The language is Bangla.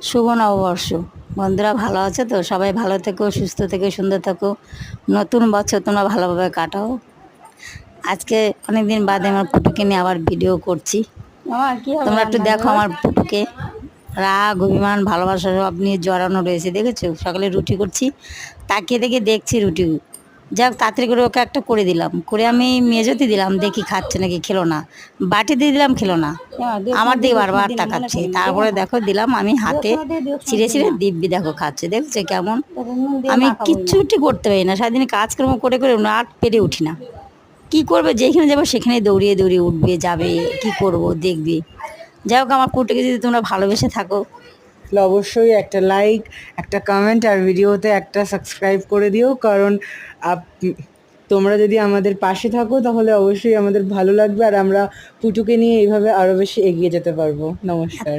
শুভ নববর্ষ। বন্ধুরা ভালো আছে তো? সবাই ভালো থেকো, সুস্থ থেকো, সুন্দর থাকো। নতুন বছর তোমরা ভালোভাবে কাটাও। আজকে অনেক দিন বাদে আমার পুটুকে নিয়ে আবার ভিডিও করছি। তোমরা একটু দেখো আমার পুটুকে। রাগ, অভিমান, ভালোবাসা সব নিয়ে জড়ানো রয়েছে, দেখেছো? সকালে রুটি করছি, তাকিয়ে দেখে দেখছি রুটি। যাক, তাড়াতাড়ি করে ওকে একটা করে দিলাম, করে আমি মেজোতে দিলাম, দেখি খাচ্ছে নাকি। খেলো না। বাটি দিয়ে দিলাম, খেলো না। আমার দিকে বারবার তাকাচ্ছে। তারপরে দেখো দিলাম আমি হাতে, ছিঁড়ে ছিঁড়ে দিব্যি দেখো খাচ্ছে, দেখছে কেমন। আমি কিচ্ছুটি করতে পারি না, সারাদিন কাজকর্ম করে করে আর পেরে উঠি না। কি করবে, যেখানে যাবো সেখানে দৌড়িয়ে দৌড়িয়ে উঠবে, যাবে, কি করব দেখবে। যাই হোক, আমার পুটুকে যদি তোমরা ভালোবেসে থাকো, তাহলে অবশ্যই একটা লাইক, একটা কমেন্ট আর ভিডিওতে একটা সাবস্ক্রাইব করে দিও, কারণ তোমরা যদি আমাদের পাশে থাকো তাহলে অবশ্যই আমাদের ভালো লাগবে আর আমরা পুটুকে নিয়ে এইভাবে আরও বেশি এগিয়ে যেতে পারবো। নমস্কার।